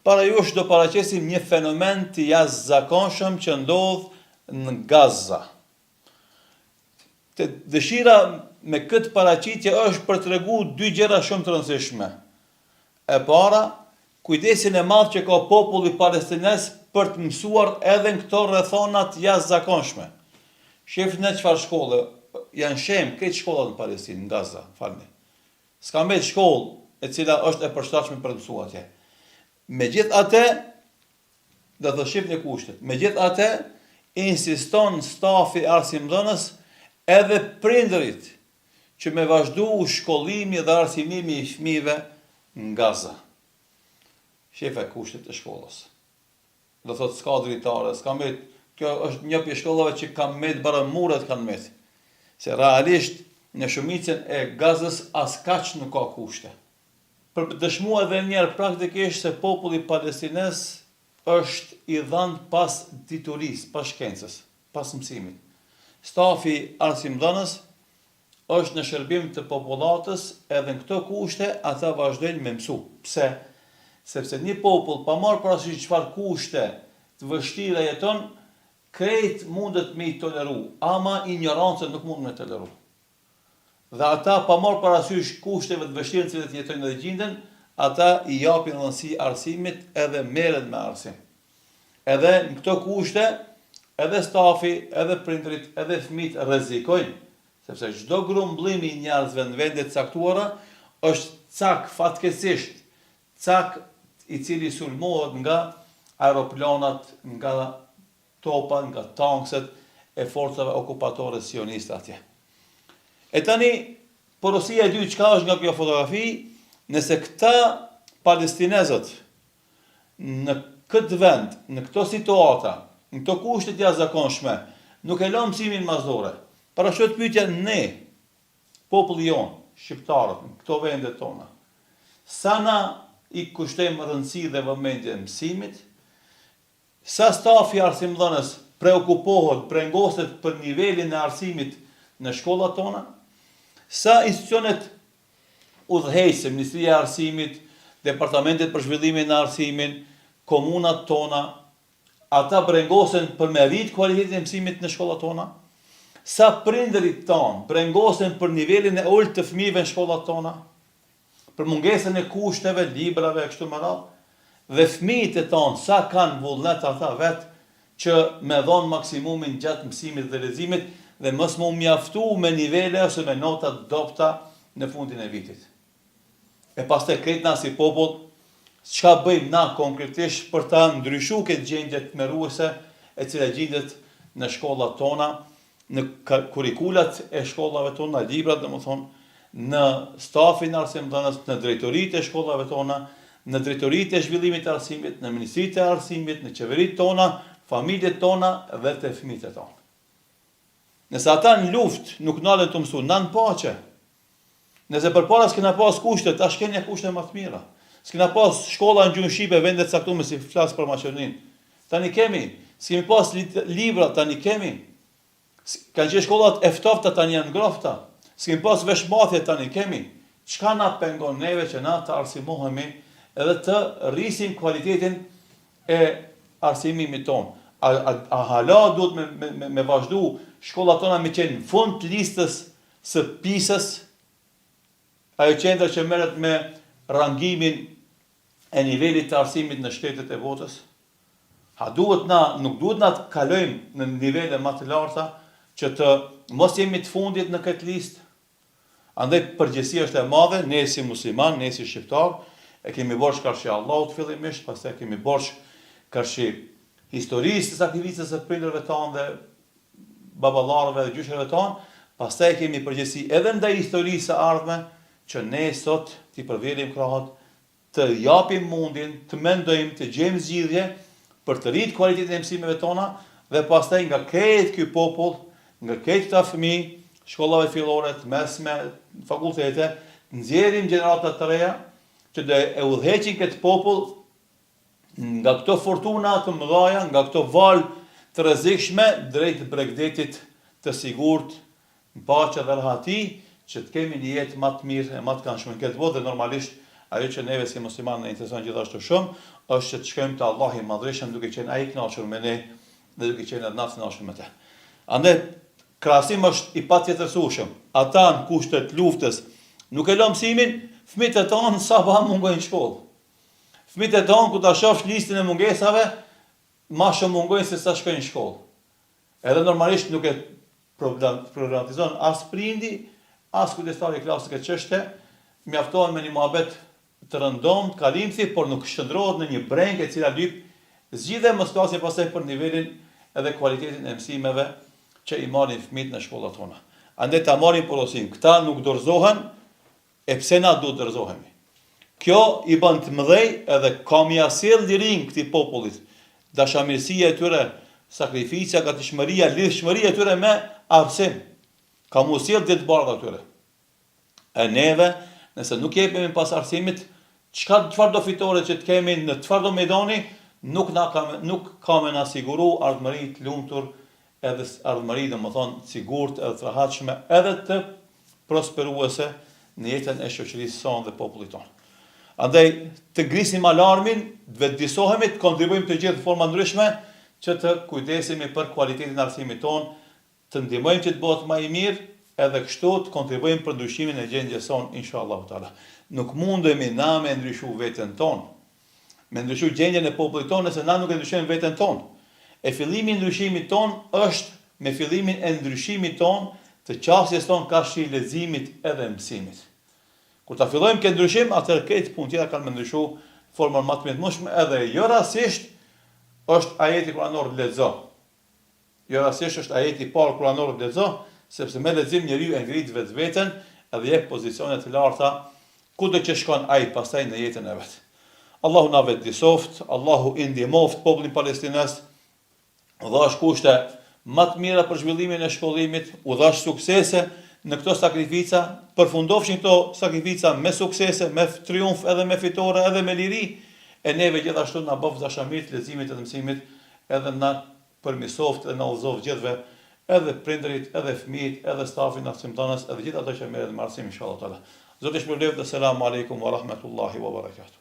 para jush do paraqesim një fenomen të jashtëzakonshëm që ndodh në Gaza. Dëshira me këtë paraqitje është për t'tregu dy gjëra shumë të rëndësishme. E para, kujdesin e madh që ka populli palestines për të mësuar edhe në këto rrethona të jashtëzakonshme. Shifni çfarë shkolle janë shem këtë shkollat në Palestinë, në Gaza, falni. S'ka mbet shkollë e cila është e përshtatshme për të mësuar atje. Megjithatë, do të shihni kushtet. Megjithatë, insiston stafi arsimdhënës edhe prindërit që me vazhdu shkollimi dhe arsimimi i fëmijëve në Gaza. Shefa kushtet e shkollës. Do thotë s'ka dritare, s'ka mbet. Kjo është një pjesë shkollave që kanë mbet bara muret kanë mbet. Se realisht në shumicën e Gazës as kaq nuk ka kushte. Për dëshmuar edhe njerë praktikisht se populli palestines është i dhënë pas diturisë, pas shkencës, pas mësimit. Stafi arsimdhënës është në shërbim të popullatës edhe në këto kushte ata vazhdojnë me mësu. Pse? Sepse një popull pa marrë parasysh çfarë kushte të vështira jeton, krejt mundet me i toleru, ama ignorancën nuk mund me toleru. Dhe ata pa marrë parasysh kushteve të vështirë në cilët jetojnë dhe gjenden, ata i japin rëndësi arsimit edhe merren me arsim. Edhe në këto kushte, edhe stafi, edhe prindrit, edhe fëmijët rrezikojnë, sepse çdo grumbullim i njerëzve në vende të caktuara është cak fatkeqësisht, cak i cili sulmohet nga aeroplanat, nga topa, nga tankset e forcave okupatore sioniste atje. E tani, porosia e dytë çka është nga kjo fotografi, nëse këta palestinezët në këtë vend, në këto situata, në këto kushte të jashtëzakonshme, nuk e lënë mësimin masdore. Parashot pyetja ne, populli jon, shqiptarët, në këto vende tona, sa na i kushtojmë rëndësi dhe vëmendje mësimit, sa stafi arsimdhënës preokupohet, brengoset për nivelin e arsimit në shkollat tona, sa institucionet udhëheqëse, Ministria e Arsimit, Departamentet për Zhvillimin e Arsimin, komunat tona, ata brengosen për me rrit cilësinë e mësimit në shkollat tona, sa prindërit tonë brengosen për nivelin e ulët të fëmijëve në shkollat tona, për mungesën e kushteve, librave, kështu me radhë, dhe fëmijët e tonë sa kanë vullnet ata vetë që me dhonë maksimumin gjatë mësimit dhe leximit dhe mos më mjaftu me nivele ose me nota dobta në fundin e vitit. E pastaj krejt na si popull, çka bëjmë na konkretisht për ta ndryshuar këtë gjendje tmerruese e cila gjendet në shkollat tona, në kurrikulat e shkollave tona, librat, domethënë, në stafin arsimdhënës, në drejtoritë e shkollave tona, në drejtoritë e zhvillimit të arsimit, në ministritë e arsimit, në qeveritë tona, familjet tona dhe të fëmijët tonë. Nëse ata në luftë nuk nalen të mësu, në paqe. Nëse përpara s'kena pas kushte, tash keni kushte më të mira. S'kena pas shkolla në gjuhën shqipe, vende të caktuara si flas për Maqedoninë. Tani kemi, s'kemi pas libra, tani kemi. Kanë qenë shkollat e ftofta, tani janë ngrofta. S'kemi pas veshmbathje, tani kemi. Çka na pengon neve që na të arsimohemi edhe të rrisim cilësinë e arsimimit tonë. A hala duhet me vazhdu shkollat tona me qenë fund të listës së PISA-s, ajo qendër që merret me rangimin e nivelit të arsimit në shtetet e botës? Nuk duhet na të kalojmë në nivele më të larta që të mos jemi të fundit në këtë listë. Andaj përgjegjësia është e madhe, ne si musliman, ne si shqiptar, e kemi borxh karshi Allahut fillimisht, pastaj kemi borxh karshi historisë të sakrificës së prindërve tanë dhe baballarëve dhe gjyshërve tanë, pastaj kemi përgjegjësi edhe ndaj historisë së ardhme që ne sot t'i përvjellim krahët, të japim mundin, të mendojmë, të gjejmë zgjidhje për të rritur cilësinë e mësimeve tona dhe pastaj nga këtë ky popull, nga këtë këta fëmijë, shkollave fillore, të mesme, fakultete, nxjerrim gjenerata të reja që do e udhëheqin këtë popull nga këto fortuna të mëdha, nga këto valë të rrezikshme drejt Bregdetit të sigurt, në paqe dhe rahati, që të kemi një jetë më të mirë e më të këndshme në këtë botë dhe normalisht Ajo që neve si muslimanë na intereson gjithashtu shumë, është që të shkojmë te Allahu i Madhreshëm duke qenë ai i kënaqur me ne dhe duke qenë edhe na të kënaqur me te. Andaj krahasim është i patjetërsueshëm. Ata në kushtet luftës nuk e lëm mësimin, fëmijët e tonë sa pa mungojnë në shkollë. Fëmijët e tonë ku ta shohësh listën e mungesave, ma shumë mungojnë se sa shkojnë në shkollë. Edhe normalisht nuk e problematizon as prindi, as kujdestari i klasës këtë çështje, mjaftohen me një muhabet të rëndomt, kalimsi, por nuk shndrohet në një brengë e cila lyp zgjidhe mos flasje pastaj për nivelin edhe kualitetin e mësimeve që i marrin fëmijët në shkollat tona. Andaj ta marrin porosim, këta nuk dorëzohen, e pse na duhet dorëzohemi. Kjo i bën të mëdhej edhe kam ia sjell lirin këtij popullit. Dashamirësia e tyre, sakrifica, gatishmëria, lidhshmëria e tyre me arsim. Ka mu sjell ditë bardha atyre. E neve, nëse nuk jepemi pas arsimit, çfarë do fitore që të kemi në çfarë do majdani, nuk ka me na siguru ardhmëri të lumtur, edhe ardhmëri domethënë sigurt, edhe të rahatshme, edhe të prosperuese në jetën e shoqërisë sonë dhe popullit tonë. Andaj të grisim alarmin, të vetëdijsohemi, të kontribuojmë të gjithë në forma ndryshme që të kujdesemi për cilësinë e arsimit tonë, të ndihmojmë që të bëhet më i mirë, edhe kështu të kontribuojmë për ndryshimin e gjendjes sonë inshallah taala. Nuk mundemi na me ndryshu veten tonë, me ndryshu gjendjen e popullit tonë nëse na nuk e ndryshojmë veten tonë. E fillimi i ndryshimit tonë është me fillimin e ndryshimit tonë të qasjes tonë kafshi i leximit edhe mësimit. Kur ta fillojmë këtë ndryshim, atëherë këtë punë tjetër kanë më ndryshu formën më të mjaftueshme, edhe jo rastësisht është ajeti kuranor lexo. Jo rastësisht është ajeti i parë kuranor lexo, sepse me lexim njeriu e ngrit vetveten edhe jep pozicione të larta kudo që shkon ai pastaj në jetën e vet. Allahu na vetëdijsoft, Allahu i ndihmoft popullin palestinez, u dhash kushte më të mira për zhvillimin e shkollimit, u dhash suksese në këto sakrifica, përfundofshin këto sakrifica me suksese, me triumf, edhe me fitore, edhe me liri, e neve gjithashtu na bëf dashamir të leximit dhe mësimit, edhe na përmirësoft dhe na udhëzoft gjithëve, edhe prindërit, edhe fëmijët, edhe stafin e arsimtanës, edhe gjithë ato që merren me arsim inshallah taala. Zoti shpërblet, selam aleikum wa rahmatullahi wa barakatuh.